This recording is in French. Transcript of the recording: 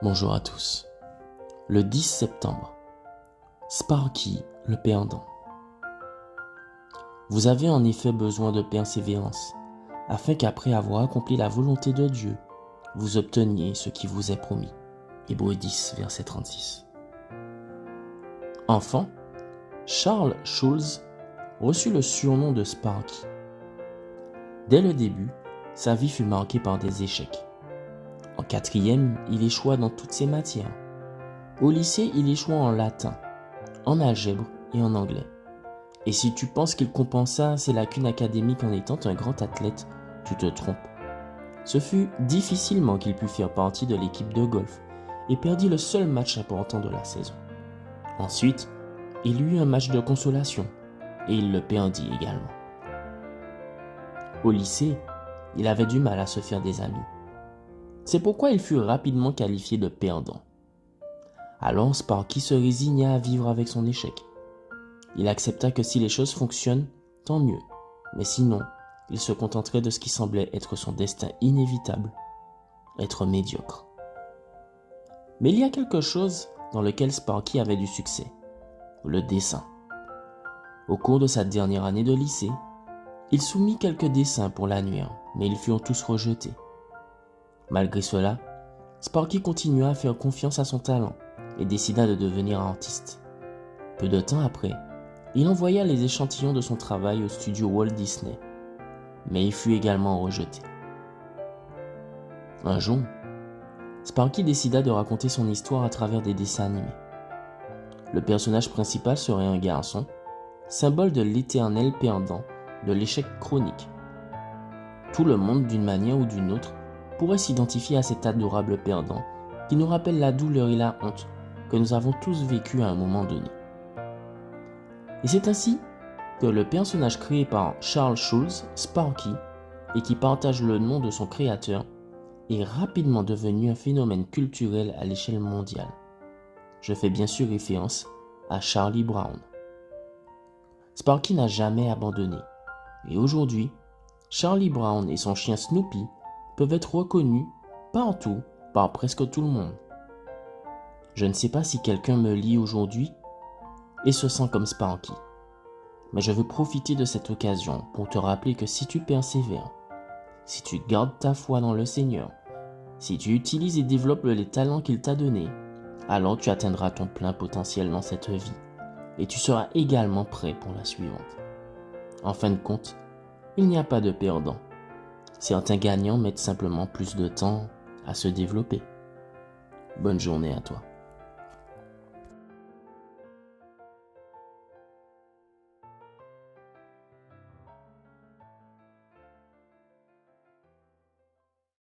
Bonjour à tous. Le 10 septembre, Sparky le perdant. Vous avez en effet besoin de persévérance, afin qu'après avoir accompli la volonté de Dieu, vous obteniez ce qui vous est promis. Hébreux 10, verset 36. Enfant, Charles Schulz reçut le surnom de Sparky. Dès le début, sa vie fut marquée par des échecs. En quatrième, il échoua dans toutes ses matières. Au lycée, il échoua en latin, en algèbre et en anglais. Et si tu penses qu'il compensa ses lacunes académiques en étant un grand athlète, tu te trompes. Ce fut difficilement qu'il put faire partie de l'équipe de golf et perdit le seul match important de la saison. Ensuite, il eut un match de consolation et il le perdit également. Au lycée, il avait du mal à se faire des amis. C'est pourquoi il fut rapidement qualifié de perdant. Alors Sparky se résigna à vivre avec son échec. Il accepta que si les choses fonctionnent, tant mieux, mais sinon, il se contenterait de ce qui semblait être son destin inévitable, être médiocre. Mais il y a quelque chose dans lequel Sparky avait du succès, le dessin. Au cours de sa dernière année de lycée, il soumit quelques dessins pour l'annuaire, mais ils furent tous rejetés. Malgré cela, Sparky continua à faire confiance à son talent et décida de devenir artiste. Peu de temps après, il envoya les échantillons de son travail au studio Walt Disney, mais il fut également rejeté. Un jour, Sparky décida de raconter son histoire à travers des dessins animés. Le personnage principal serait un garçon, symbole de l'éternel perdant, de l'échec chronique. Tout le monde, d'une manière ou d'une autre, pourrait s'identifier à cet adorable perdant qui nous rappelle la douleur et la honte que nous avons tous vécues à un moment donné. Et c'est ainsi que le personnage créé par Charles Schulz, Sparky, et qui partage le nom de son créateur, est rapidement devenu un phénomène culturel à l'échelle mondiale. Je fais bien sûr référence à Charlie Brown. Sparky n'a jamais abandonné, et aujourd'hui, Charlie Brown et son chien Snoopy peuvent être reconnus partout par presque tout le monde. Je ne sais pas si quelqu'un me lit aujourd'hui et se sent comme Sparky, mais je veux profiter de cette occasion pour te rappeler que si tu persévères, si tu gardes ta foi dans le Seigneur, si tu utilises et développes les talents qu'il t'a donnés, alors tu atteindras ton plein potentiel dans cette vie et tu seras également prêt pour la suivante. En fin de compte, il n'y a pas de perdant. Certains gagnants mettent simplement plus de temps à se développer. Bonne journée à toi.